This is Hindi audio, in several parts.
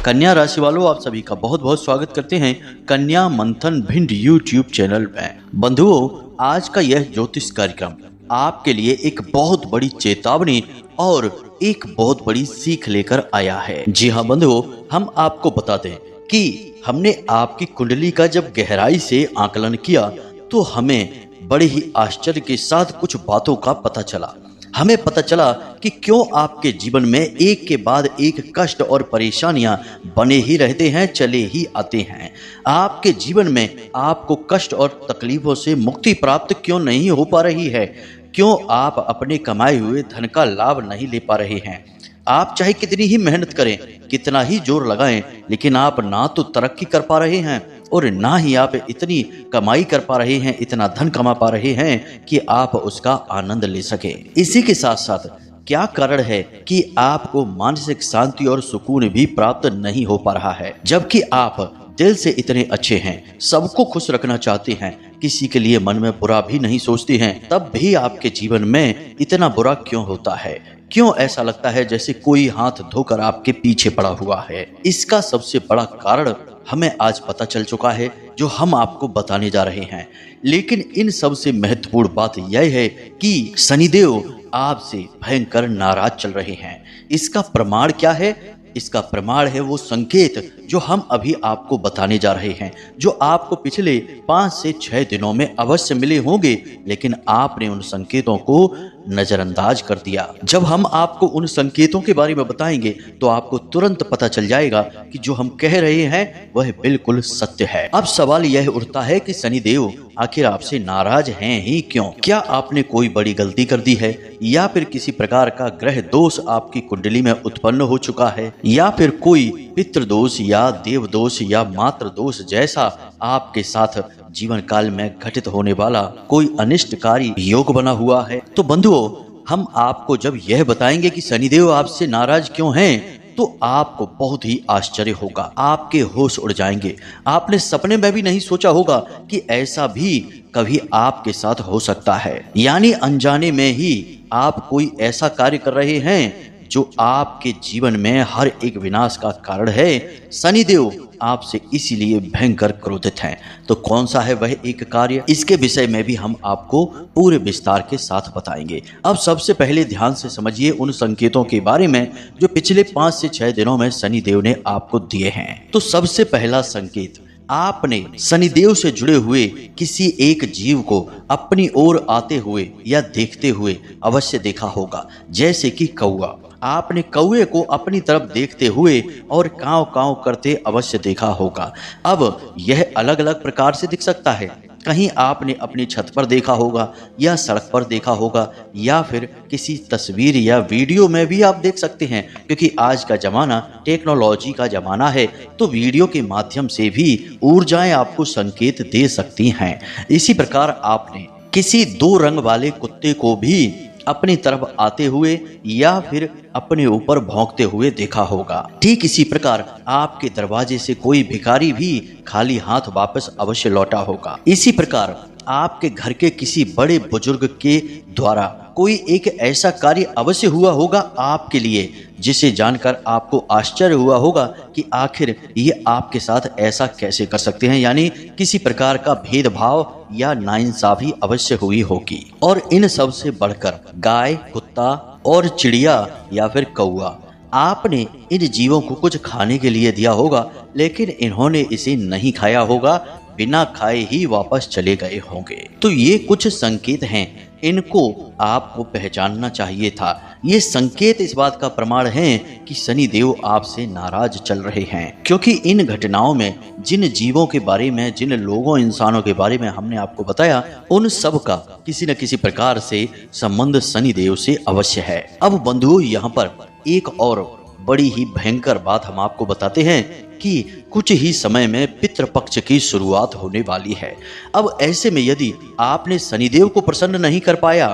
कन्या राशि वालों, आप सभी का बहुत बहुत स्वागत करते हैं कन्या मंथन भिंड यूट्यूब चैनल में। बंधुओं, आज का यह ज्योतिष कार्यक्रम आपके लिए एक बहुत बड़ी चेतावनी और एक बहुत बड़ी सीख लेकर आया है। जी हाँ बंधुओं, हम आपको बता दें कि हमने आपकी कुंडली का जब गहराई से आकलन किया तो हमें बड़े ही आश्चर्य के साथ कुछ बातों का पता चला। हमें पता चला कि क्यों आपके जीवन में एक के बाद एक कष्ट और परेशानियां बने ही रहते हैं, चले ही आते हैं। आपके जीवन में आपको कष्ट और तकलीफों से मुक्ति प्राप्त क्यों नहीं हो पा रही है? क्यों आप अपने कमाए हुए धन का लाभ नहीं ले पा रहे हैं? आप चाहे कितनी ही मेहनत करें, कितना ही जोर लगाएं, लेकिन आप ना तो तरक्की कर पा रहे हैं और ना ही आप इतनी कमाई कर पा रहे हैं, इतना धन कमा पा रहे हैं कि आप उसका आनंद ले सके। इसी के साथ साथ क्या कारण है कि आपको मानसिक शांति और सुकून भी प्राप्त नहीं हो पा रहा है, जबकि आप दिल से इतने अच्छे हैं, सबको खुश रखना चाहते हैं, किसी के लिए मन में बुरा भी नहीं सोचते हैं, तब भी आपके जीवन में इतना बुरा क्यों होता है? क्यों ऐसा लगता है जैसे कोई हाथ धोकर आपके पीछे पड़ा हुआ है? इसका सबसे बड़ा कारण हमें आज पता चल चुका है, जो हम आपको बताने जा रहे हैं। लेकिन इन सबसे महत्वपूर्ण बात यह है कि शनिदेव आपसे भयंकर नाराज चल रहे हैं। इसका प्रमाण क्या है? इसका प्रमाण है वो संकेत जो हम अभी आपको बताने जा रहे हैं, जो आपको पिछले 5 से 6 दिनों में अवश्य मिले होंगे, लेकिन आपने उन संकेतों को नजरअंदाज कर दिया। जब हम आपको उन संकेतों के बारे में बताएंगे तो आपको तुरंत पता चल जाएगा कि जो हम कह रहे हैं वह बिल्कुल सत्य है। अब सवाल यह उठता है कि शनिदेव आखिर आपसे नाराज हैं ही क्यों? क्या आपने कोई बड़ी गलती कर दी है, या फिर किसी प्रकार का ग्रह दोष आपकी कुंडली में उत्पन्न हो चुका है, या फिर कोई पितृ दोष या देव दोष या मातृ दोष जैसा आपके साथ जीवन काल में घटित होने वाला कोई अनिष्टकारी योग बना हुआ है? तो बंधुओं, हम आपको जब यह बताएंगे कि शनिदेव आपसे नाराज क्यों हैं, तो आपको बहुत ही आश्चर्य होगा, आपके होश उड़ जाएंगे। आपने सपने में भी नहीं सोचा होगा कि ऐसा भी कभी आपके साथ हो सकता है। यानी अनजाने में ही आप कोई ऐसा कार्य कर रहे हैं जो आपके जीवन में हर एक विनाश का कारण है। शनिदेव आपसे इसीलिए भयंकर क्रोधित हैं। तो कौन सा है वह एक कार्य? इसके विषय में भी हम आपको पूरे विस्तार के साथ बताएंगे। अब सबसे पहले ध्यान से समझिए उन संकेतों के बारे में जो पिछले 5 से 6 दिनों में शनिदेव ने आपको दिए हैं। तो सबसे पहला संकेत, आपने शनिदेव से जुड़े हुए किसी एक जीव को अपनी ओर आते हुए या देखते हुए अवश्य देखा होगा। जैसे कि कौआ, आपने कौए को अपनी तरफ देखते हुए और कांव कांव करते अवश्य देखा होगा। अब यह अलग अलग प्रकार से दिख सकता है। कहीं आपने अपनी छत पर देखा होगा, या सड़क पर देखा होगा, या फिर किसी तस्वीर या वीडियो में भी आप देख सकते हैं, क्योंकि आज का जमाना टेक्नोलॉजी का जमाना है, तो वीडियो के माध्यम से भी ऊर्जाएं आपको संकेत दे सकती हैं। इसी प्रकार आपने किसी 2 रंग वाले कुत्ते को भी अपनी तरफ आते हुए या फिर अपने ऊपर भौंकते हुए देखा होगा। ठीक इसी प्रकार आपके दरवाजे से कोई भिखारी भी खाली हाथ वापस अवश्य लौटा होगा। इसी प्रकार आपके घर के किसी बड़े बुजुर्ग के द्वारा कोई एक ऐसा कार्य अवश्य हुआ होगा आपके लिए, जिसे जानकर आपको आश्चर्य हुआ होगा कि आखिर ये आपके साथ ऐसा कैसे कर सकते हैं। यानी किसी प्रकार का भेदभाव या नाइंसाफी अवश्य हुई होगी। और इन सब से बढ़कर गाय, कुत्ता और चिड़िया या फिर कौआ, आपने इन जीवों को कुछ खाने के लिए दिया होगा, लेकिन इन्होंने इसे नहीं खाया होगा, बिना खाए ही वापस चले गए होंगे। तो ये कुछ संकेत हैं, इनको आपको पहचानना चाहिए था। ये संकेत इस बात का प्रमाण हैं कि शनिदेव आपसे नाराज चल रहे हैं, क्योंकि इन घटनाओं में जिन जीवों के बारे में, जिन लोगों, इंसानों के बारे में हमने आपको बताया, उन सब का किसी न किसी प्रकार से संबंध शनिदेव से अवश्य है। अब बंधुओं, यहाँ पर एक और बड़ी ही भयंकर बात हम आपको बताते हैं कि कुछ ही समय में पितृपक्ष की शुरुआत होने वाली है। अब ऐसे में यदि आपने शनिदेव को प्रसन्न नहीं कर पाया,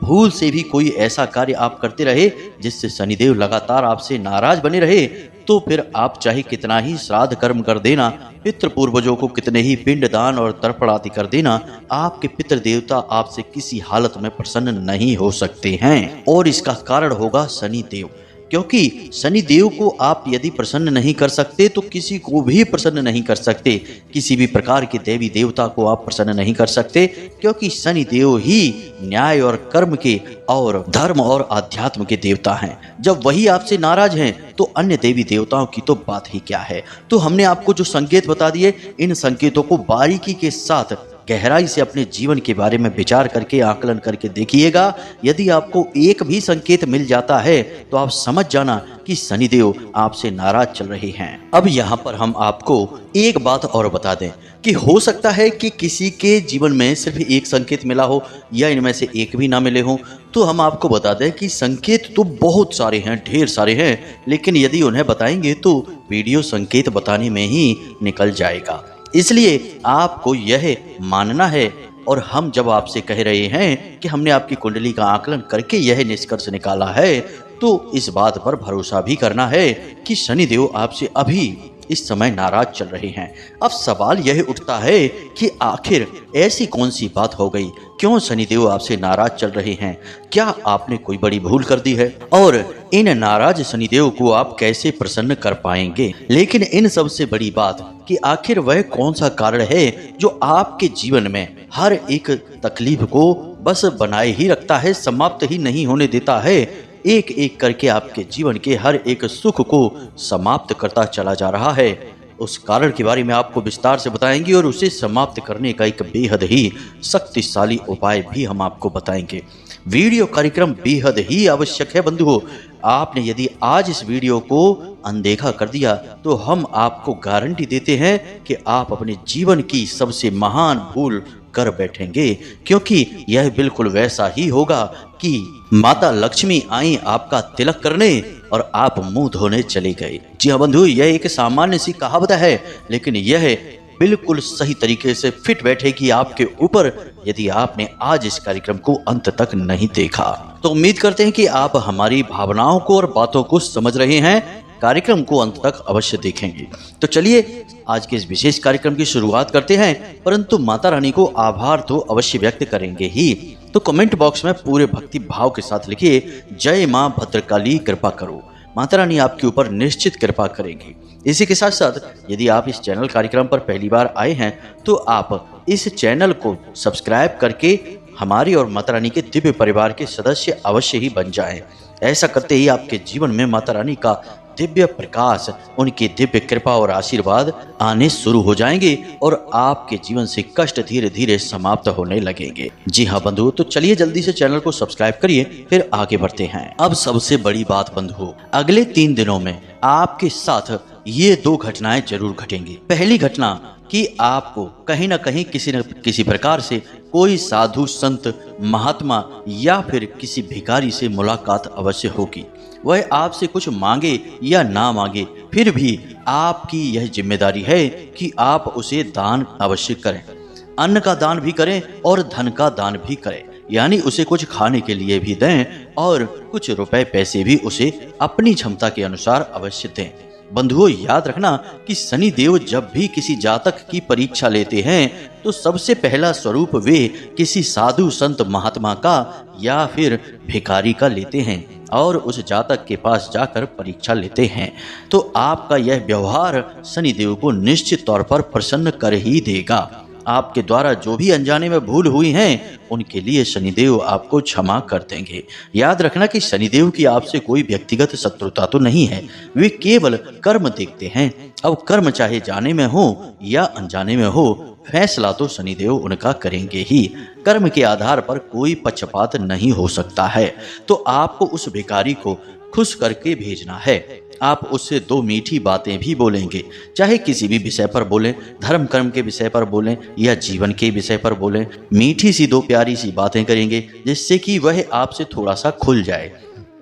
भूल से भी कोई ऐसा कार्य आप करते रहे जिससे शनिदेव लगातार आपसे नाराज बने रहे, तो फिर आप चाहे कितना ही श्राद्ध कर्म कर देना, पितृ पूर्वजों को कितने ही पिंड दान और तर्पण आदि कर देना, आपके पितृ देवता आपसे किसी हालत में प्रसन्न नहीं हो सकते हैं। और इसका कारण होगा शनिदेव। क्योंकि शनि देव को आप यदि प्रसन्न नहीं कर सकते तो किसी को भी प्रसन्न नहीं कर सकते। किसी भी प्रकार के देवी देवता को आप प्रसन्न नहीं कर सकते, क्योंकि शनि देव ही न्याय और कर्म के और धर्म और आध्यात्म के देवता हैं। जब वही आपसे नाराज हैं तो अन्य देवी देवताओं की तो बात ही क्या है। तो हमने आपको जो संकेत बता दिए, इन संकेतों को बारीकी के साथ गहराई से अपने जीवन के बारे में विचार करके आकलन करके देखिएगा। यदि आपको एक भी संकेत मिल जाता है तो आप समझ जाना कि शनिदेव आपसे नाराज चल रहे हैं। अब यहाँ पर हम आपको एक बात और बता दें कि हो सकता है कि किसी के जीवन में सिर्फ एक संकेत मिला हो या इनमें से एक भी ना मिले हो। तो हम आपको बता दें कि संकेत तो बहुत सारे हैं, ढेर सारे हैं, लेकिन यदि उन्हें बताएंगे तो वीडियो संकेत बताने में ही निकल जाएगा। इसलिए आपको यह मानना है, और हम जब आपसे कह रहे हैं कि हमने आपकी कुंडली का आकलन करके यह निष्कर्ष निकाला है, तो इस बात पर भरोसा भी करना है कि शनिदेव आपसे अभी इस समय नाराज चल रहे हैं। अब सवाल यह उठता है कि आखिर ऐसी कौन सी बात हो गई, क्यों शनिदेव आपसे नाराज चल रहे हैं? क्या आपने कोई बड़ी भूल कर दी है? और इन नाराज शनिदेव को आप कैसे प्रसन्न कर पाएंगे? लेकिन इन सबसे बड़ी बात कि आखिर वह कौन सा कारण है जो आपके जीवन में हर एक तकलीफ को बस बनाए ही रखता है, समाप्त ही नहीं होने देता है, एक एक करके आपके जीवन के हर एक सुख को समाप्त करता चला जा रहा है। उस कारण के बारे में आपको विस्तार से बताएंगे और उसे समाप्त करने का एक बेहद ही शक्तिशाली उपाय भी हम आपको बताएंगे। वीडियो कार्यक्रम बेहद ही आवश्यक है बंधुओं। आपने यदि आज इस वीडियो को अनदेखा कर दिया तो हम आपको गारंटी देते हैं कि आप अपने जीवन की सबसे महान भूल कर बैठेंगे, क्योंकि यह बिल्कुल वैसा ही होगा कि माता लक्ष्मी आई आपका तिलक करने और आप मुंह धोने चले गए। जी हाँ बंधु, यह एक सामान्य सी कहावत है, लेकिन यह बिल्कुल सही तरीके से फिट बैठेगी आपके ऊपर यदि आपने आज इस कार्यक्रम को अंत तक नहीं देखा। तो उम्मीद करते हैं कि आप हमारी भावनाओं को और बातों को समझ रहे हैं। कार्यक्रम को अंत तक अवश्य देखेंगे। तो चलिए आज के इस विशेष कार्यक्रम की शुरुआत करते हैं, परंतु माता रानी को आभार तो अवश्य व्यक्त करेंगे ही। तो कमेंट बॉक्स में पूरे भक्ति भाव के साथ लिखिए, जय मां भद्रकाली कृपा करो। माता रानी आपके ऊपर निश्चित कृपा करेंगी। इसी के साथ साथ यदि आप इस चैनल कार्यक्रम पर पहली बार आए हैं तो आप इस चैनल को सब्सक्राइब करके हमारी और माता रानी के दिव्य परिवार के सदस्य अवश्य ही बन जाएं। ऐसा करते ही आपके जीवन में माता रानी का दिव्य प्रकाश, उनकी दिव्य कृपा और आशीर्वाद आने शुरू हो जाएंगे और आपके जीवन से कष्ट धीरे धीरे समाप्त होने लगेंगे। जी हाँ बंधु, तो चलिए जल्दी से चैनल को सब्सक्राइब करिए, फिर आगे बढ़ते हैं। अब सबसे बड़ी बात बंधु, अगले 3 दिनों में आपके साथ ये 2 घटनाएं जरूर घटेंगी। पहली घटना कि आपको कहीं ना कहीं किसी न किसी प्रकार से कोई साधु संत महात्मा या फिर किसी भिखारी से मुलाकात अवश्य होगी। वह आपसे कुछ मांगे या ना मांगे, फिर भी आपकी यह जिम्मेदारी है कि आप उसे दान अवश्य करें। अन्न का दान भी करें और धन का दान भी करें, यानी उसे कुछ खाने के लिए भी दें और कुछ रुपए पैसे भी उसे अपनी क्षमता के अनुसार अवश्य दें। बंधुओं, याद रखना कि शनि देव जब भी किसी जातक की परीक्षा लेते हैं तो सबसे पहला स्वरूप वे किसी साधु संत महात्मा का या फिर भिखारी का लेते हैं और उस जातक के पास जाकर परीक्षा लेते हैं। तो आपका यह व्यवहार शनि देव को निश्चित तौर पर प्रसन्न कर ही देगा। आपके द्वारा जो भी अनजाने में भूल हुई हैं उनके लिए शनिदेव आपको क्षमा कर देंगे। याद रखना कि शनिदेव की आपसे कोई व्यक्तिगत शत्रुता तो नहीं है, वे केवल कर्म देखते हैं। अब कर्म चाहे जाने में हो या अनजाने में हो, फैसला तो शनिदेव उनका करेंगे ही। कर्म के आधार पर कोई पक्षपात नहीं हो सकता है। तो आपको उस भिखारी को खुश करके भेजना है। आप उससे 2 मीठी बातें भी बोलेंगे, चाहे किसी भी विषय पर बोलें, धर्म कर्म के विषय पर बोलें या जीवन के विषय पर बोलें। मीठी सी 2 प्यारी सी बातें करेंगे जिससे कि वह आपसे थोड़ा सा खुल जाए।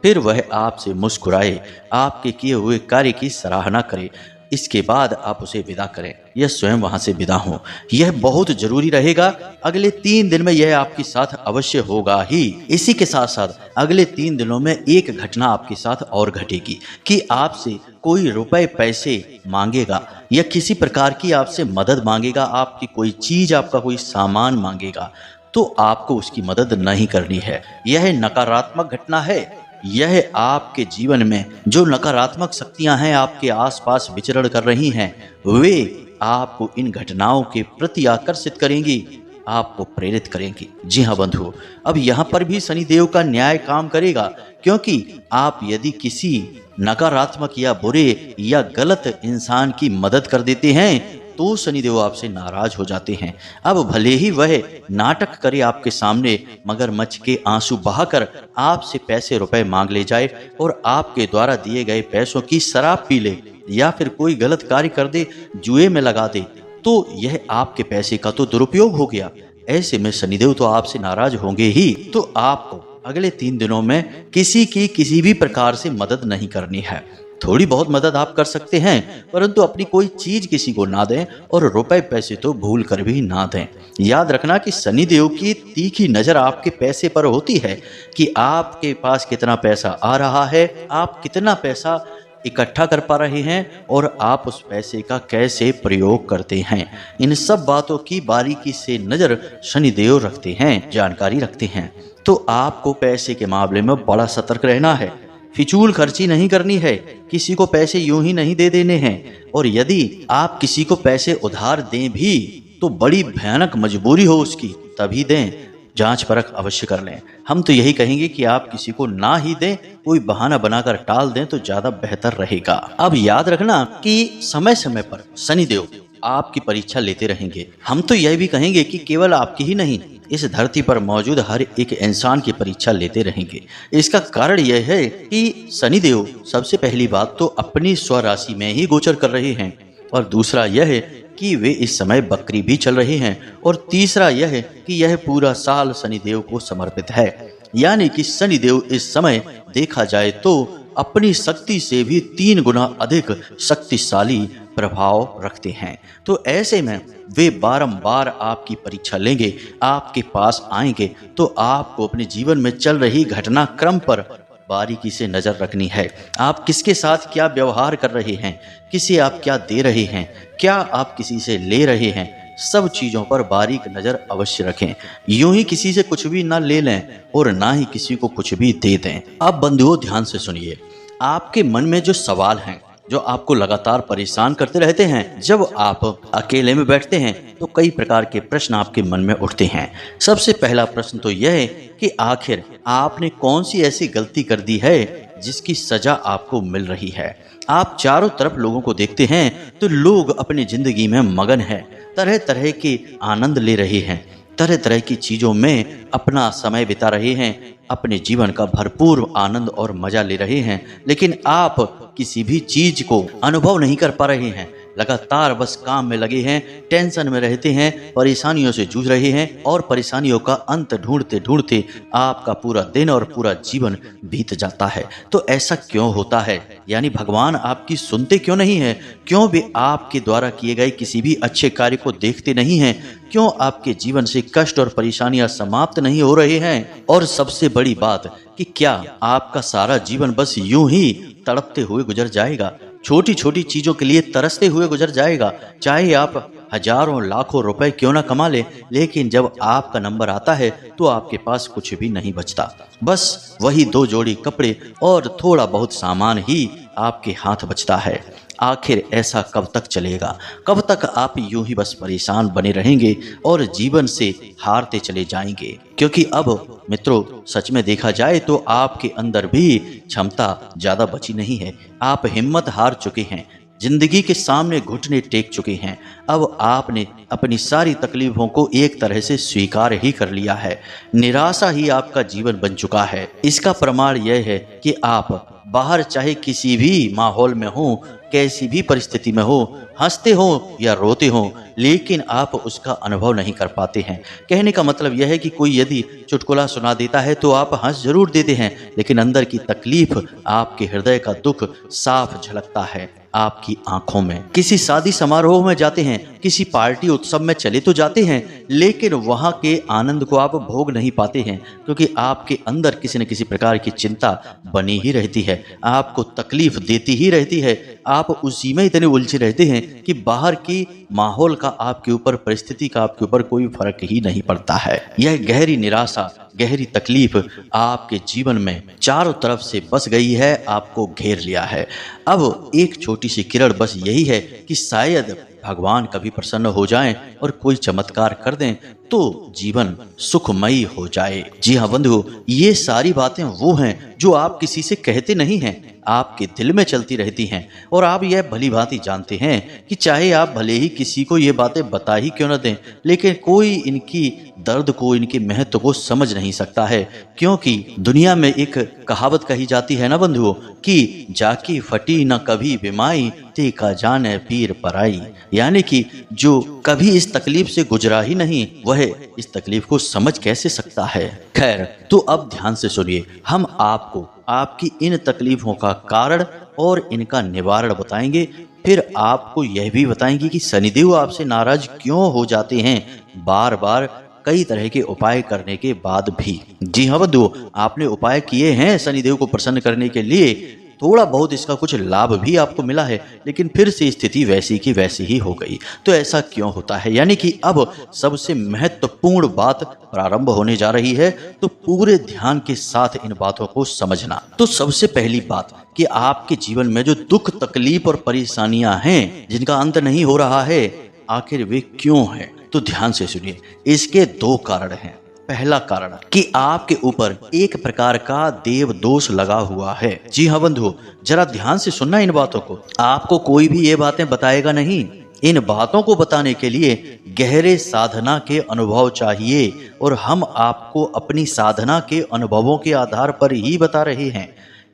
फिर वह आपसे मुस्कुराए, आपके किए हुए कार्य की सराहना करे। इसके बाद आप उसे विदा करें या स्वयं वहां से विदा हो। यह बहुत जरूरी रहेगा। अगले 3 दिन में यह आपके साथ अवश्य होगा ही। इसी के साथ साथ अगले 3 दिनों में एक घटना आपके साथ और घटेगी कि आपसे कोई रुपए पैसे मांगेगा या किसी प्रकार की आपसे मदद मांगेगा, आपकी कोई चीज, आपका कोई सामान मांगेगा, तो आपको उसकी मदद नहीं करनी है। यह नकारात्मक घटना है। यह आपके जीवन में जो नकारात्मक शक्तियां हैं आपके आसपास विचरण कर रही हैं, वे आपको इन घटनाओं के प्रति आकर्षित करेंगी, आपको प्रेरित करेंगी। जी हाँ बंधुओं, अब यहाँ पर भी शनिदेव का न्याय काम करेगा, क्योंकि आप यदि किसी नकारात्मक या बुरे या गलत इंसान की मदद कर देते हैं तो शनिदेव आपसे नाराज हो जाते हैं। अब भले ही वह नाटक करे आपके सामने, मगरमच्छ के आंसू बहाकर आपसे पैसे रुपए मांग ले जाए और आपके द्वारा दिए गए पैसों की शराब पी ले या फिर कोई गलत कार्य कर दे, जुए में लगा दे, तो यह आपके पैसे का तो दुरुपयोग हो गया। ऐसे में शनिदेव तो आपसे नाराज होंगे ही। तो आपको अगले 3 दिनों में किसी की किसी भी प्रकार से मदद नहीं करनी है। थोड़ी बहुत मदद आप कर सकते हैं, परंतु अपनी कोई चीज किसी को ना दें और रुपए पैसे तो भूल कर भी ना दें। याद रखना कि शनिदेव की तीखी नजर आपके पैसे पर होती है कि आपके पास कितना पैसा आ रहा है, आप कितना पैसा इकट्ठा कर पा रहे हैं और आप उस पैसे का कैसे प्रयोग करते हैं। इन सब बातों की बारीकी से नजर शनिदेव रखते हैं, जानकारी रखते हैं। तो आपको पैसे के मामले में बड़ा सतर्क रहना है, फिजूल खर्ची नहीं करनी है, किसी को पैसे यूं ही नहीं दे देने हैं। और यदि आप किसी को पैसे उधार दें भी तो बड़ी भयानक मजबूरी हो उसकी, तभी दें, जांच परख अवश्य कर लें। हम तो यही कहेंगे कि आप किसी को ना ही दें, कोई बहाना बनाकर टाल दें तो ज्यादा बेहतर रहेगा। अब याद रखना कि समय समय पर शनिदेव आपकी परीक्षा लेते रहेंगे। हम तो यह भी कहेंगे कि केवल आपकी ही नहीं, इस धरती पर मौजूद हर एक इंसान की परीक्षा लेते रहेंगे। इसका कारण यह है कि शनिदेव सबसे पहली बात तो अपनी स्वराशि में ही गोचर कर रहे हैं, और दूसरा यह है कि वे इस समय बकरी भी चल रहे हैं, और तीसरा यह है कि यह पूरा साल शनिदेव को समर्पित है। यानी कि शनिदेव इस समय देखा जाए तो अपनी शक्ति से भी 3 गुना अधिक शक्तिशाली प्रभाव रखते हैं। तो ऐसे में वे बारंबार आपकी परीक्षा लेंगे, आपके पास आएंगे। तो आपको अपने जीवन में चल रही घटनाक्रम पर बारीकी से नजर रखनी है। आप किसके साथ क्या व्यवहार कर रहे हैं, किसे आप क्या दे रहे हैं, क्या आप किसी से ले रहे हैं, सब चीजों पर बारीक नजर अवश्य रखें। यूं ही किसी से कुछ भी ना ले लें और ना ही किसी को कुछ भी दे दें। अब बंधुओं ध्यान से सुनिए, आपके मन में जो सवाल हैं, जो आपको लगातार परेशान करते रहते हैं, जब आप अकेले में बैठते हैं तो कई प्रकार के प्रश्न आपके मन में उठते हैं। सबसे पहला प्रश्न तो यह है कि आखिर आपने कौन सी ऐसी गलती कर दी है जिसकी सजा आपको मिल रही है। आप चारों तरफ लोगों को देखते हैं तो लोग अपनी जिंदगी में मगन हैं, तरह तरह के आनंद ले रहे हैं, तरह तरह की चीजों में अपना समय बिता रहे हैं, अपने जीवन का भरपूर आनंद और मजा ले रहे हैं, लेकिन आप किसी भी चीज को अनुभव नहीं कर पा रहे हैं। लगातार बस काम में लगे हैं, टेंशन में रहते हैं, परेशानियों से जूझ रहे हैं और परेशानियों का अंत ढूंढते ढूंढते आपका पूरा दिन और पूरा जीवन बीत जाता है। तो ऐसा क्यों होता है? यानी भगवान आपकी सुनते क्यों नहीं है? क्यों वे आपके द्वारा किए गए किसी भी अच्छे कार्य को देखते नहीं हैं? क्यों आपके जीवन से कष्ट और परेशानियां समाप्त नहीं हो रहे हैं? और सबसे बड़ी बात कि क्या आपका सारा जीवन बस यूं ही तड़पते हुए गुजर जाएगा, छोटी छोटी चीजों के लिए तरसते हुए गुजर जाएगा? चाहे आप हजारों लाखों रुपए क्यों ना कमा ले, लेकिन जब आपका नंबर आता है तो आपके पास कुछ भी नहीं बचता। बस वही 2 जोड़ी कपड़े और थोड़ा बहुत सामान ही आपके हाथ बचता है। आखिर ऐसा कब तक चलेगा? कब तक आप यूं ही बस परेशान बने रहेंगे और जीवन से हारते चले जाएंगे? क्योंकि अब मित्रों सच में देखा जाए तो आपके अंदर भी क्षमता ज्यादा बची नहीं है। आप हिम्मत हार चुके हैं, जिंदगी के सामने घुटने टेक चुके हैं। अब आपने अपनी सारी तकलीफों को एक तरह से स्वीकार ही कर लिया है। निराशा ही आपका जीवन बन चुका है। इसका प्रमाण यह है कि आप बाहर चाहे किसी भी माहौल में हो, कैसी भी परिस्थिति में हो, हंसते हो या रोते हो, लेकिन आप उसका अनुभव नहीं कर पाते हैं। कहने का मतलब यह है कि कोई यदि चुटकुला सुना देता है तो आप हंस जरूर देते हैं, लेकिन अंदर की तकलीफ, आपके हृदय का दुख साफ झलकता है आपकी आंखों में। किसी शादी समारोह में जाते हैं, किसी पार्टी उत्सव में चले तो जाते हैं, लेकिन वहां के आनंद को आप भोग नहीं पाते हैं, क्योंकि आपके अंदर किसी न किसी प्रकार की चिंता बनी ही रहती है, आपको तकलीफ देती ही रहती है। आप उसी में इतने उलझे रहते हैं कि बाहर की माहौल का आपके ऊपर, परिस्थिति का आपके ऊपर कोई फर्क ही नहीं पड़ता है। यह गहरी निराशा, गहरी तकलीफ आपके जीवन में चारों तरफ से बस गई है, आपको घेर लिया है। अब एक छोटी सी किरण बस यही है कि शायद भगवान कभी प्रसन्न हो जाएं और कोई चमत्कार कर दें तो जीवन सुखमयी हो जाए। जी हाँ बंधु, ये सारी बातें वो हैं जो आप किसी से कहते नहीं हैं, आपके दिल में चलती रहती हैं। और आप यह भली भांति जानते हैं कि चाहे आप भले ही किसी को ये बातें बता ही क्यों न दें, लेकिन कोई इनकी दर्द को, इनके महत्व को समझ नहीं सकता है। क्योंकि दुनिया में एक कहावत कही जाती है ना बंधुओं, कि जाकी फटी न कभी बिमाई, ते का जाने पीर पराई। यानी कि जो कभी इस तकलीफ से गुजरा ही नहीं, वह इस तकलीफ को समझ कैसे सकता है। खैर, तो अब ध्यान से सुनिए, हम आपको आपकी इन तकलीफों का कारण और इनका निवारण बताएंगे। फिर आपको यह भी बताएंगे कि शनिदेव आपसे नाराज क्यों हो जाते हैं बार बार, कई तरह के उपाय करने के बाद भी। जी हाँ बंधुओं, आपने उपाय किए हैं शनिदेव को प्रसन्न करने के लिए, थोड़ा बहुत इसका कुछ लाभ भी आपको मिला है, लेकिन फिर से स्थिति वैसी की वैसी ही हो गई। तो ऐसा क्यों होता है? यानी कि अब सबसे महत्वपूर्ण बात प्रारंभ होने जा रही है, तो पूरे ध्यान के साथ इन बातों को समझना। तो सबसे पहली बात कि आपके जीवन में जो दुख, तकलीफ और परेशानियां हैं जिनका अंत नहीं हो रहा है, आखिर वे क्यों हैं? तो ध्यान से सुनिए, इसके दो कारण हैं। पहला कारण कि आपके ऊपर एक प्रकार का देव दोष लगा हुआ है। जी हाँ बंधुओं, जरा ध्यान से सुनना इन बातों को। आपको कोई भी ये बातें बताएगा नहीं। इन बातों को बताने के लिए गहरे साधना के अनुभव चाहिए, और हम आपको अपनी साधना के अनुभवों के आधार पर ही बता रहे हैं।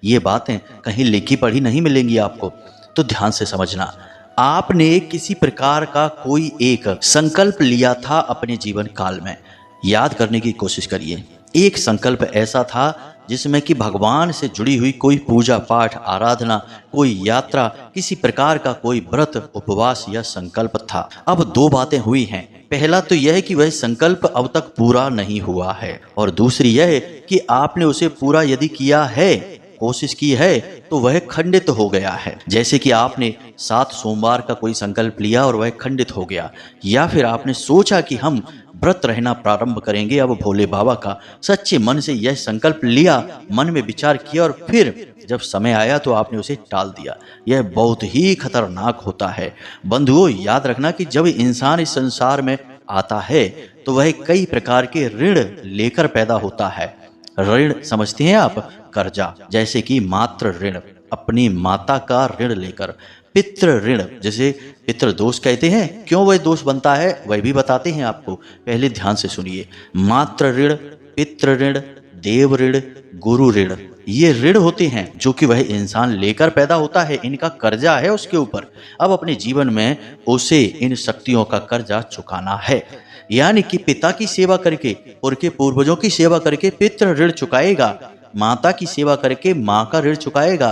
ये बातें कहीं लिखी पढ़ी नहीं मिलेंगी आपको। तो ध्यान से समझना, आपने किसी प्रकार का कोई एक संकल्प लिया था अपने जीवन काल में। याद करने की कोशिश करिए। एक संकल्प ऐसा था जिसमें कि भगवान से जुड़ी हुई कोई पूजा पाठ, आराधना, कोई यात्रा, किसी प्रकार का कोई व्रत, उपवास या संकल्प था। अब दो बातें हुई हैं। पहला तो यह है कि वह संकल्प अब तक पूरा नहीं हुआ है, और दूसरी यह है कि आपने उसे पूरा यदि किया है, कोशिश की है, तो वह खंडित हो गया है। जैसे कि आपने 7 सोमवार का कोई संकल्प लिया और वह खंडित हो गया, या फिर आपने सोचा कि हम व्रत रहना प्रारंभ करेंगे अब भोले बाबा का, सच्चे मन से यह संकल्प लिया, मन में विचार किया, और फिर जब समय आया तो आपने उसे टाल दिया। यह बहुत ही खतरनाक होता है। बंधुओं, याद रखना कि जब इंसान इस संसार में आता है तो वह कई प्रकार के ऋण लेकर पैदा होता है। ऋण समझते हैं आप? कर्जा, जैसे कि मातृ ऋण, अपनी माता का ऋण लेकर। पितृ ऋण, जैसे पितृ दोष कहते हैं। क्यों वह दोष बनता है वह भी बताते हैं आपको, पहले ध्यान से सुनिए। मातृ ऋण, पितृ ऋण, देव ऋण, गुरु ऋण, ये ऋण होते हैं जो कि वह इंसान लेकर पैदा होता है। इनका कर्जा है उसके ऊपर। अब अपने जीवन में उसे इन शक्तियों का कर्जा चुकाना है। यानी कि पिता की सेवा करके, उनके पूर्वजों की सेवा करके पितृ ऋण चुकाएगा, माता की सेवा करके माँ का ऋण चुकाएगा,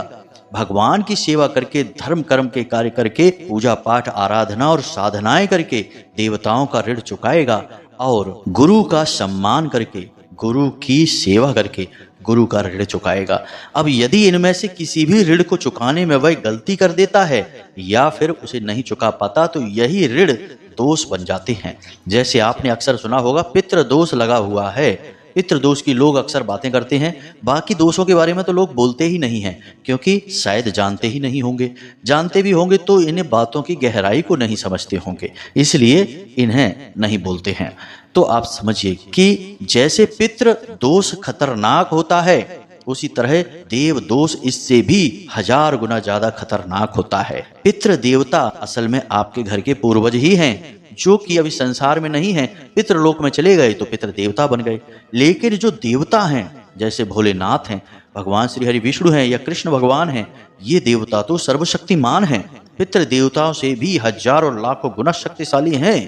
भगवान की सेवा करके, धर्म कर्म के कार्य करके, पूजा पाठ, आराधना और साधनाएं करके देवताओं का ऋण चुकाएगा, और गुरु का सम्मान करके, गुरु की सेवा करके गुरु का ऋण चुकाएगा। अब यदि इनमें से किसी भी ऋण को चुकाने में वह गलती कर देता है या फिर उसे नहीं चुका पाता, तो यही ऋण दोष बन जाते हैं। जैसे आपने अक्सर सुना होगा, पितृ दोष लगा हुआ है। पितृ दोष की लोग अक्सर बातें करते हैं, बाकी दोषों के बारे में तो लोग बोलते ही नहीं हैं, क्योंकि शायद जानते ही नहीं होंगे। जानते भी होंगे तो इन्हें बातों की गहराई को नहीं समझते होंगे, इसलिए इन्हें नहीं बोलते हैं। तो आप समझिए कि जैसे पितृ दोष खतरनाक होता है, उसी तरह देव दोष इससे भी 1000 गुना ज्यादा खतरनाक होता है। पितृ देवता असल में आपके घर के पूर्वज ही हैं, जो कि अभी संसार में नहीं हैं। पितृलोक में चले गए तो पितृ देवता बन गए। लेकिन जो देवता हैं, जैसे भोलेनाथ हैं, भगवान श्री हरि विष्णु हैं या कृष्ण भगवान हैं, ये देवता तो सर्वशक्तिमान हैं। पितृ देवताओं से भी हजारों लाखों गुना शक्तिशाली हैं।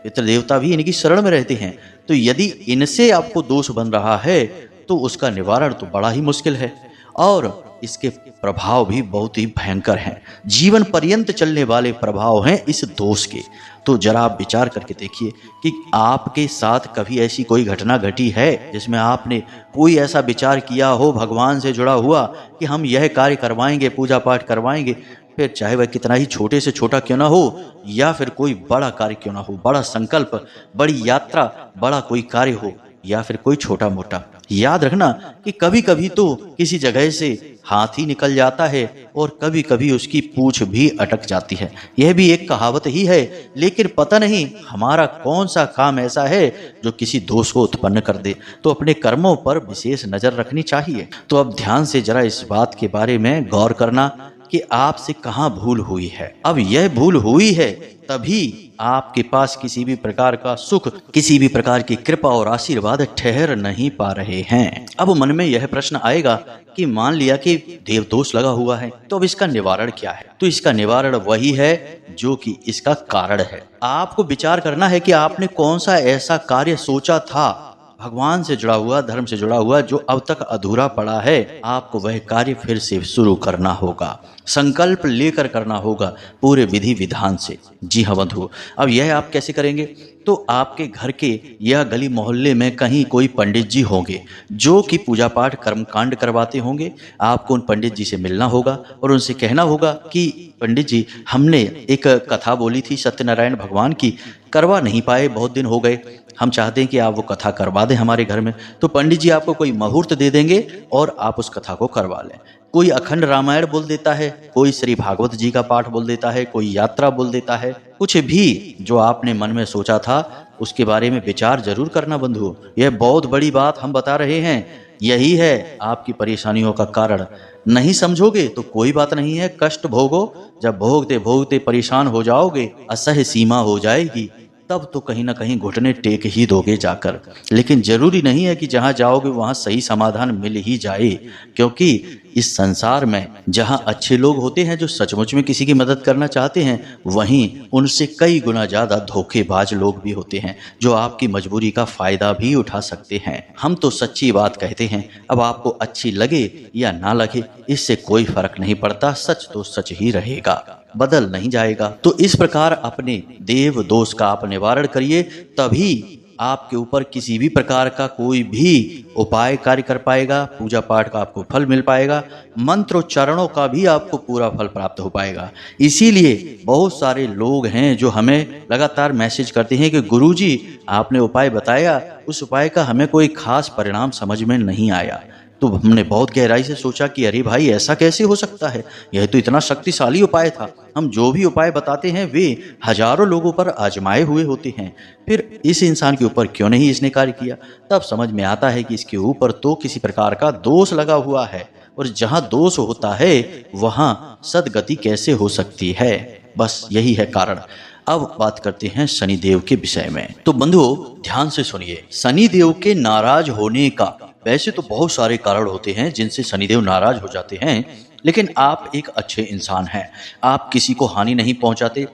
पितृ देवता भी इनकी शरण में रहते हैं। तो यदि इनसे आपको दोष बन रहा है तो उसका निवारण तो बड़ा ही मुश्किल है, और इसके प्रभाव भी बहुत ही भयंकर हैं। जीवन पर्यंत चलने वाले प्रभाव हैं इस दोष के। तो जरा आप विचार करके देखिए कि आपके साथ कभी ऐसी कोई घटना घटी है जिसमें आपने कोई ऐसा विचार किया हो भगवान से जुड़ा हुआ कि हम यह कार्य करवाएंगे, पूजा पाठ करवाएंगे, फिर चाहे वह कितना ही छोटे से छोटा क्यों ना हो या फिर कोई बड़ा कार्य क्यों ना हो, बड़ा संकल्प, बड़ी यात्रा, बड़ा कोई कार्य हो या फिर कोई छोटा मोटा, याद रखना कि कभी कभी तो किसी जगह से हाथी निकल जाता है और कभी कभी उसकी पूंछ भी अटक जाती है। यह भी एक कहावत ही है, लेकिन पता नहीं हमारा कौन सा काम ऐसा है जो किसी दोष को उत्पन्न कर दे। तो अपने कर्मों पर विशेष नजर रखनी चाहिए। तो अब ध्यान से जरा इस बात के बारे में गौर करना कि आपसे कहाँ भूल हुई है। अब यह भूल हुई है तभी आपके पास किसी भी प्रकार का सुख, किसी भी प्रकार की कृपा और आशीर्वाद ठहर नहीं पा रहे हैं। अब मन में यह प्रश्न आएगा कि मान लिया कि देव दोष लगा हुआ है, तो अब इसका निवारण क्या है? तो इसका निवारण वही है जो कि इसका कारण है। आपको विचार करना है कि आपने कौन सा ऐसा कार्य सोचा था भगवान से जुड़ा हुआ, धर्म से जुड़ा हुआ, जो अब तक अधूरा पड़ा है। आपको वह कार्य फिर से शुरू करना होगा, संकल्प लेकर करना होगा पूरे विधि विधान से। जी हाँ बंधु, अब यह आप कैसे करेंगे? तो आपके घर के या गली मोहल्ले में कहीं कोई पंडित जी होंगे जो कि पूजा पाठ कर्मकांड करवाते होंगे। आपको उन पंडित जी से मिलना होगा और उनसे कहना होगा कि पंडित जी, हमने एक कथा बोली थी सत्यनारायण भगवान की, करवा नहीं पाए, बहुत दिन हो गए, हम चाहते हैं कि आप वो कथा करवा दें हमारे घर में। तो पंडित जी आपको कोई मुहूर्त दे देंगे और आप उस कथा को करवा लें। कोई अखंड रामायण बोल देता है, कोई श्री भागवत जी का पाठ बोल देता है, कोई यात्रा बोल देता है। कुछ भी जो आपने मन में सोचा था उसके बारे में विचार जरूर करना बंधु। यह बहुत बड़ी बात हम बता रहे हैं, यही है आपकी परेशानियों का कारण। नहीं समझोगे तो कोई बात नहीं है, कष्ट भोगो। जब भोगते भोगते परेशान हो जाओगे, असह्य सीमा हो जाएगी, तब तो कहीं ना कहीं घुटने टेक ही दोगे जाकर। लेकिन जरूरी नहीं है कि जहां जाओगे वहां सही समाधान मिल ही जाए, क्योंकि इस संसार में जहां अच्छे लोग होते हैं जो सचमुच में किसी की मदद करना चाहते हैं, वहीं उनसे कई गुना ज्यादा धोखेबाज लोग भी होते हैं जो आपकी मजबूरी का फायदा भी उठा सकते हैं। हम तो सच्ची बात कहते हैं, अब आपको अच्छी लगे या ना लगे इससे कोई फर्क नहीं पड़ता, सच तो सच ही रहेगा, बदल नहीं जाएगा। तो इस प्रकार अपने देव दोष का आप निवारण करिए, तभी आपके ऊपर किसी भी प्रकार का कोई भी उपाय कार्य कर पाएगा। पूजा पाठ का आपको फल मिल पाएगा, मंत्रोच्चारणों का भी आपको पूरा फल प्राप्त हो पाएगा। इसीलिए बहुत सारे लोग हैं जो हमें लगातार मैसेज करते हैं कि गुरुजी आपने उपाय बताया, उस उपाय का हमें कोई खास परिणाम समझ में नहीं आया। तो हमने बहुत गहराई से सोचा कि अरे भाई ऐसा कैसे हो सकता है, यह तो इतना शक्तिशाली उपाय था। हम जो भी उपाय बताते हैं वे हजारों लोगों पर आजमाए हुए होते हैं, फिर इस इंसान के ऊपर क्यों नहीं इसने कार्य किया? तब समझ में आता है कि इसके ऊपर तो किसी प्रकार का दोष लगा हुआ है, और जहां दोष होता है वहां सदगति कैसे हो सकती है? बस यही है कारण। अब बात करते हैं शनिदेव के विषय में। तो बंधुओं ध्यान से सुनिए, शनिदेव के नाराज होने का वैसे तो बहुत सारे कारण होते हैं जिनसे शनिदेव नाराज हो जाते हैं, लेकिन आप एक अच्छे इंसान हैं, आप किसी को हानि नहीं पहुंचाते,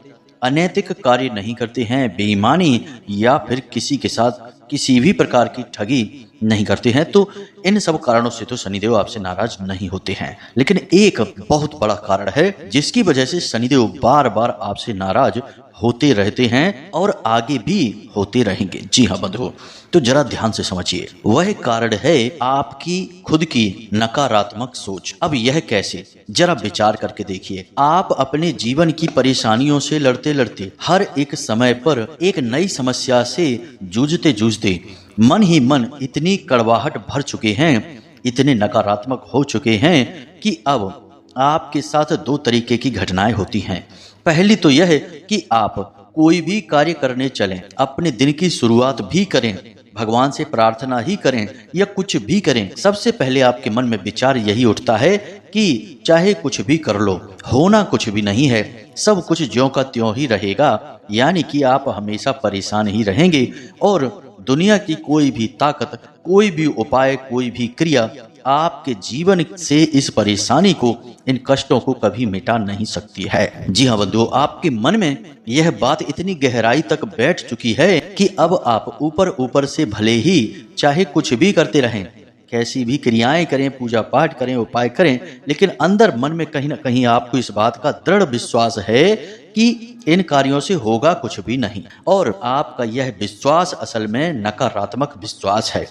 अनैतिक कार्य नहीं करते हैं, बेईमानी या फिर किसी के साथ किसी भी प्रकार की ठगी नहीं करते हैं। तो इन सब कारणों से तो शनिदेव आपसे नाराज नहीं होते हैं। लेकिन एक बहुत बड़ा कारण है जिसकी वजह से शनिदेव बार बार आपसे नाराज होते रहते हैं और आगे भी होते रहेंगे। जी हाँ बंधुओं, तो जरा ध्यान से समझिए, वह कारण है आपकी खुद की नकारात्मक सोच। अब यह कैसे, जरा विचार करके देखिए। आप अपने जीवन की परेशानियों से लड़ते लड़ते, हर एक समय पर एक नई समस्या से जूझते जूझते मन ही मन इतनी कड़वाहट भर चुके हैं, इतने नकारात्मक हो चुके हैं कि अब आपके साथ दो तरीके की घटनाएं होती हैं। पहली तो यह है कि आप कोई भी कार्य करने चलें, अपने दिन की शुरुआत भी करें, भगवान से प्रार्थना ही करें या कुछ भी करें, सबसे पहले आपके मन में विचार यही उठता है कि चाहे कुछ भी कर लो, होना कुछ भी नहीं है, सब कुछ ज्यों का त्यों ही रहेगा। यानी कि आप हमेशा परेशान ही रहेंगे और दुनिया की कोई भी ताकत, कोई भी उपाय, कोई भी क्रिया आपके जीवन से इस परेशानी को, इन कष्टों को कभी मिटा नहीं सकती है। जी हाँ बंधुओं, आपके मन में यह बात इतनी गहराई तक बैठ चुकी है कि अब आप ऊपर ऊपर से भले ही चाहे कुछ भी करते रहें, कैसी भी क्रियाएं करें, पूजा पाठ करें, उपाय करें, लेकिन अंदर मन में कहीं ना कहीं आपको इस बात का दृढ़ विश्वास है कि इन कार्यों से होगा कुछ भी नहीं। और आपका यह विश्वास असल में नकारात्मक विश्वास है।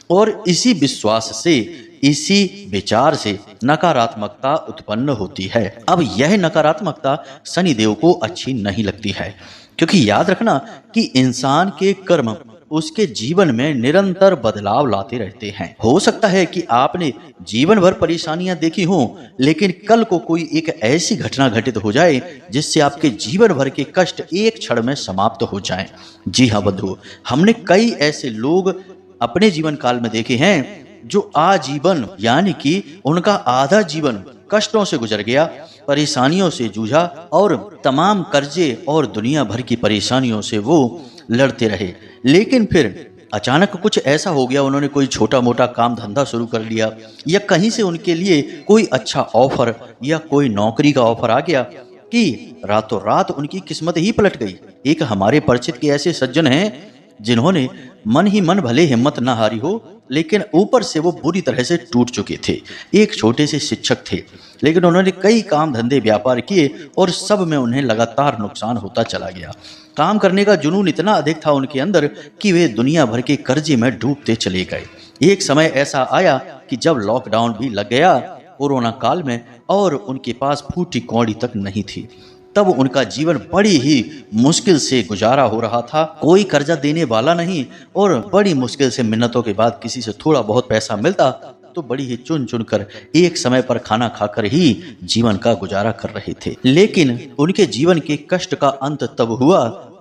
और इसी विश्वास से, इसी विचार से नकारात्मकता उत्पन्न होती है। अब यह नकारात्मकता शनिदेव को अच्छी नहीं लगती है, क्योंकि याद रखना कि इंसान के कर्म उसके जीवन में निरंतर बदलाव लाते रहते हैं। हो सकता है कि आपने जीवन भर परेशानियां देखी हों, लेकिन कल को कोई एक ऐसी घटना घटित हो जाए जिससे आपके जीवन भर के कष्ट एक क्षण में समाप्त हो जाएं। जी हाँ बंधु, हमने कई ऐसे लोग अपने जीवन काल में देखे हैं जो आजीवन, यानी कि उनका आधा जीवन कष्टों से गुजर गया, परेशानियों से जूझा और तमाम कर्जे और दुनिया भर की परेशानियों से वो लड़ते रहे। लेकिन फिर अचानक कुछ ऐसा हो गया, उन्होंने कोई छोटा मोटा काम धंधा शुरू कर लिया, या कहीं से उनके लिए कोई अच्छा ऑफर या कोई नौकरी का ऑफर आ गया कि रातों रात उनकी किस्मत ही पलट गई। एक हमारे परिचित के ऐसे सज्जन हैं जिन्होंने मन ही मन भले हिम्मत न हारी हो, लेकिन ऊपर से वो बुरी तरह से टूट चुके थे। एक छोटे से शिक्षक थे, लेकिन उन्होंने कई काम धंधे व्यापार किए और सब में उन्हें लगातार नुकसान होता चला गया। काम करने का जुनून इतना अधिक था उनके अंदर कि वे दुनिया भर के कर्जे में डूबते चले गए। एक समय ऐसा आया कि जब लॉकडाउन भी लग गया कोरोना काल में, और उनके पास फूटी कौड़ी तक नहीं थी। तब उनका जीवन बड़ी ही मुश्किल से गुजारा हो रहा था, कोई कर्जा देने वाला नहीं, और बड़ी मुश्किल से मिन्नतों के बाद किसी से थोड़ा बहुत पैसा मिलता तो बड़ी ही चुन चुन कर एक समय पर खाना खाकर ही जीवन का गुजारा कर रहे थे। लेकिन उनके जीवन के कष्ट का अंत तब हुआ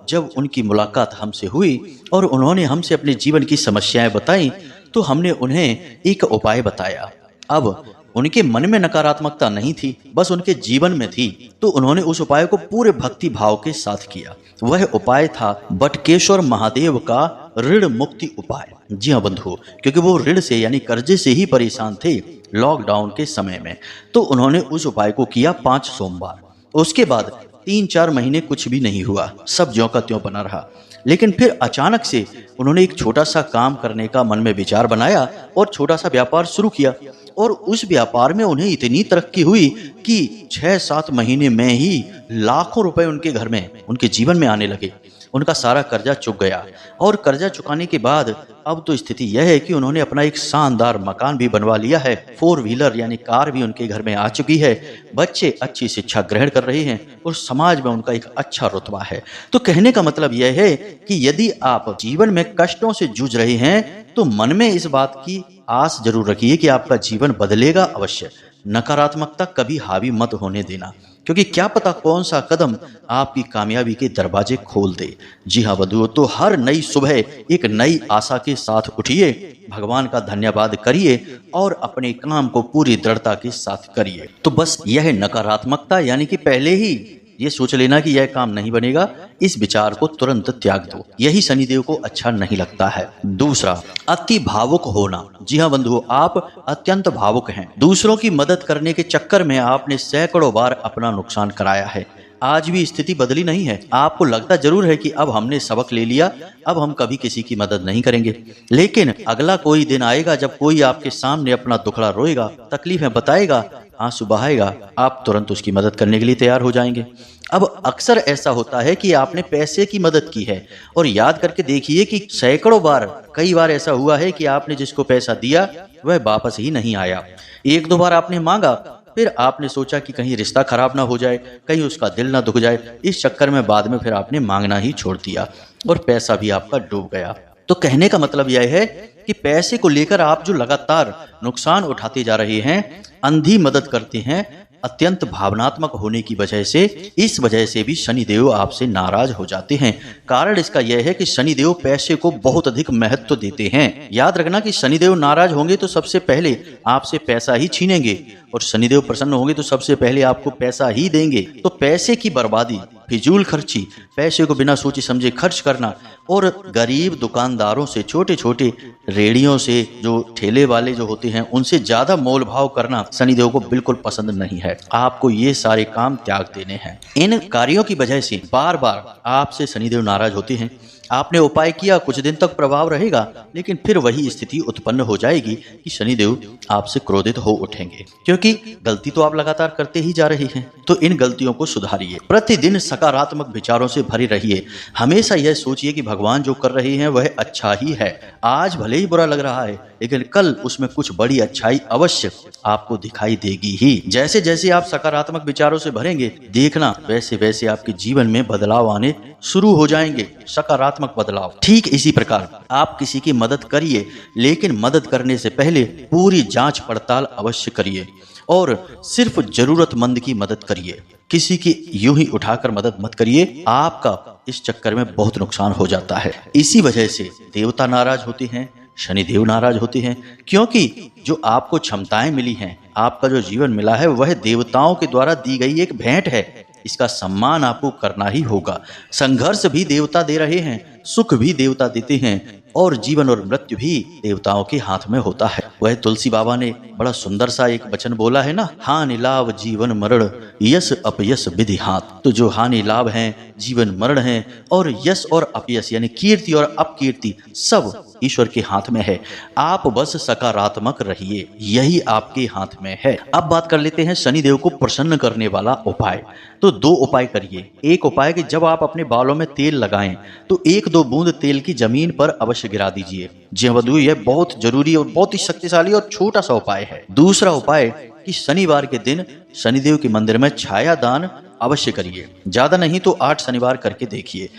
जब उनकी मुलाकात हमसे हुई और उन्होंने हमसे अपने जीवन की समस्याएं बताई, तो हमने उन्हें एक उपाय बताया। अब उनके मन में नकारात्मकता नहीं थी, बस उनके जीवन में थी, तो उन्होंने उस उपाय को पूरे भक्ति भाव के साथ किया। वह उपाय था बटकेश्वर महादेव का ऋण मुक्ति उपाय। जी हाँ बंधु, क्योंकि वो ऋण से यानी कर्जे से ही परेशान थे लॉकडाउन के समय में, तो उन्होंने उस उपाय को किया 5 सोमवार। उसके बाद 3-4 महीने कुछ भी नहीं हुआ, सब ज्यों का त्यों बना रहा। लेकिन फिर अचानक से उन्होंने एक छोटा सा काम करने का मन में विचार बनाया और छोटा सा व्यापार शुरू किया, और उस व्यापार में उन्हें इतनी तरक्की हुई कि 6-7 महीने में ही लाखों रुपए उनके घर में, उनके जीवन में आने लगे। उनका सारा कर्जा चुक गया, और कर्जा चुकाने के बाद अब तो स्थिति यह है कि उन्होंने अपना एक शानदार मकान भी बनवा लिया है, 4 व्हीलर यानी कार भी उनके घर में आ चुकी है, बच्चे अच्छी शिक्षा ग्रहण कर रहे हैं और समाज में उनका एक अच्छा रुतबा है। तो कहने का मतलब यह है कि यदि आप जीवन में कष्टों से जूझ रहे हैं तो मन में इस बात की आस जरूर रखिए कि आपका जीवन बदलेगा अवश्य। नकारात्मकता कभी हावी मत होने देना, क्योंकि क्या पता कौन सा कदम आपकी कामयाबी के दरवाजे खोल दे। जी हाँ बंधुओं, तो हर नई सुबह एक नई आशा के साथ उठिए, भगवान का धन्यवाद करिए और अपने काम को पूरी दृढ़ता के साथ करिए। तो बस यह नकारात्मकता यानी कि पहले ही ये सोच लेना कि यह काम नहीं बनेगा, इस विचार को तुरंत त्याग दो, यही शनिदेव को अच्छा नहीं लगता है। दूसरा, अति भावुक होना। जी हाँ बंधुओं, आप अत्यंत भावुक हैं। दूसरों की मदद करने के चक्कर में आपने सैकड़ों बार अपना नुकसान कराया है। आज भी स्थिति बदली नहीं है। आपको लगता जरूर है कि अब हमने सबक ले लिया, अब हम कभी किसी की मदद नहीं करेंगे, लेकिन अगला कोई दिन आएगा जब कोई आपके सामने अपना दुखड़ा रोएगा, तकलीफें बताएगा, आंसू बहाएगा, आप तुरंत उसकी मदद करने के लिए तैयार हो जाएंगे। अब अक्सर ऐसा होता है कि आपने पैसे की मदद की है, और याद करके देखिए कि सैकड़ों बार, कई बार ऐसा हुआ है कि आपने जिसको पैसा दिया वह वापस ही नहीं आया। 1-2 बार आपने मांगा, फिर आपने सोचा कि कहीं रिश्ता खराब ना हो जाए, कहीं उसका दिल ना दुख जाए, इस चक्कर में बाद में फिर आपने मांगना ही छोड़ दिया और पैसा भी आपका डूब गया। तो कहने का मतलब यह है कि पैसे को लेकर आप जो लगातार नुकसान उठाते जा रहे हैं, अंधी मदद करते हैं, अत्यंत भावनात्मक होने की वजह से, इस वजह से भी शनिदेव आपसे नाराज हो जाते हैं। कारण इसका यह है कि शनिदेव पैसे को बहुत अधिक महत्व देते हैं। याद रखना कि शनिदेव नाराज होंगे तो सबसे पहले आपसे पैसा ही छीनेंगे, और शनिदेव प्रसन्न होंगे तो सबसे पहले आपको पैसा ही देंगे। तो पैसे की बर्बादी, फिजूल खर्ची, पैसे को बिना सोचे समझे खर्च करना, और गरीब दुकानदारों से, छोटे छोटे रेड़ियों से, जो ठेले वाले जो होते हैं, उनसे ज्यादा मोल भाव करना शनिदेव को बिल्कुल पसंद नहीं है। आपको ये सारे काम त्याग देने हैं। इन कार्यों की वजह से बार बार आपसे शनिदेव नाराज होते हैं। आपने उपाय किया, कुछ दिन तक प्रभाव रहेगा, लेकिन फिर वही स्थिति उत्पन्न हो जाएगी कि शनिदेव आपसे क्रोधित हो उठेंगे, क्योंकि गलती तो आप लगातार करते ही जा रही हैं। तो इन गलतियों को सुधारिए, प्रतिदिन सकारात्मक विचारों से भरे रहिए। हमेशा यह सोचिए कि भगवान जो कर रहे हैं वह अच्छा ही है। आज भले ही बुरा लग रहा है, लेकिन कल उसमें कुछ बड़ी अच्छाई अवश्य आपको दिखाई देगी ही। जैसे जैसे आप सकारात्मक विचारों से भरेंगे, देखना वैसे वैसे आपके जीवन में बदलाव आने शुरू हो जाएंगे, सकारात्मक बदलाव। ठीक इसी प्रकार आप किसी की मदद करिए, लेकिन मदद करने से पहले पूरी जांच पड़ताल अवश्य करिए और सिर्फ जरूरतमंद की मदद करिए। किसी की यूं ही उठाकर मदद मत करिए, आपका इस चक्कर में बहुत नुकसान हो जाता है। इसी वजह से देवता नाराज होते हैं, शनिदेव नाराज होते हैं, क्योंकि जो आपको क्षमताएं मिली हैं, आपका जो जीवन मिला है, वह देवताओं के द्वारा दी गई एक भेंट है। इसका सम्मान आपको करना ही होगा। संघर्ष भी देवता दे रहे हैं, सुख भी देवता देते हैं, और जीवन और मृत्यु भी देवताओं के हाथ में होता है। वह तुलसी बाबा ने बड़ा सुंदर सा एक वचन बोला है ना, हानि लाभ जीवन मरण यश अपयश विधि हाथ। तो जो हानि लाभ हैं, जीवन मरण हैं, और यश और अपयश यानी कीर्ति और अपकीर्ति सब ईश्वर के हाथ में है। आप बस सकारात्मक रहिए, यही आपके हाथ में है। अब बात कर लेते हैं शनिदेव को प्रसन्न करने वाला उपाय। तो 2 उपाय करिए। एक उपाय कि जब आप अपने बालों में तेल लगाएं तो 1-2 बूंद तेल की जमीन पर अवश्य गिरा दीजिए। जी हाँ बंधुओं, यह बहुत जरूरी और बहुत ही शक्तिशाली और छोटा सा उपाय है। दूसरा उपाय कि शनिवार के दिन शनिदेव के मंदिर में छाया दान अवश्य करिए। ज्यादा नहीं तो 8 शनिवार करके देखिए।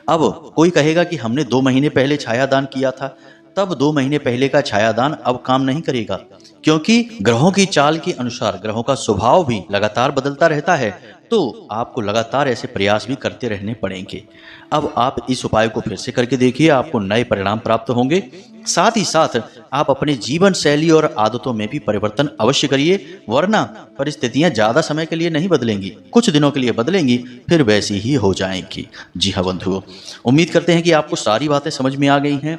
अब कोई कहेगा कि हमने 2 महीने पहले छाया दान किया था, तब 2 महीने पहले का छाया दान अब काम नहीं करेगा, क्योंकि ग्रहों की चाल के अनुसार ग्रहों का स्वभाव भी लगातार बदलता रहता है। तो आपको लगातार ऐसे प्रयास भी करते रहने पड़ेंगे। अब आप इस उपाय को फिर से करके देखिए, आपको नए परिणाम प्राप्त होंगे। साथ ही साथ आप अपने जीवन शैली और आदतों में भी परिवर्तन अवश्य करिए, वरना परिस्थितियां ज्यादा समय के लिए नहीं बदलेंगी, कुछ दिनों के लिए बदलेंगी, फिर वैसी ही हो जाएंगी। जी हाँ बंधुओं, उम्मीद करते हैं कि आपको सारी बातें समझ में आ गई हैं।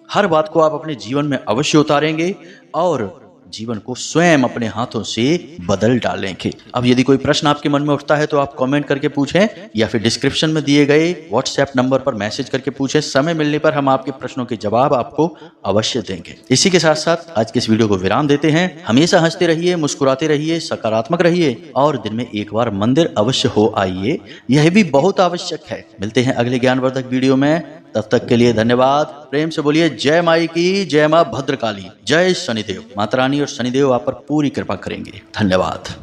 हर बात को आप अपने जीवन में अवश्य उतारेंगे और जीवन को स्वयं अपने हाथों से बदल डालेंगे। अब यदि कोई प्रश्न आपके मन में उठता है तो आप कमेंट करके पूछें, या फिर डिस्क्रिप्शन में दिए गए व्हाट्सएप नंबर पर मैसेज करके पूछें। समय मिलने पर हम आपके प्रश्नों के जवाब आपको अवश्य देंगे। इसी के साथ साथ आज के इस वीडियो को विराम देते हैं। हमेशा हंसते रहिए, मुस्कुराते रहिए, सकारात्मक रहिए, और दिन में एक बार मंदिर अवश्य हो आइए, यह भी बहुत आवश्यक है। मिलते हैं अगले ज्ञानवर्धक वीडियो में, तब तक के लिए धन्यवाद। प्रेम से बोलिए जय माई की, जय मां भद्रकाली, जय शनिदेव। माता रानी और शनिदेव आप पर पूरी कृपा करेंगे। धन्यवाद।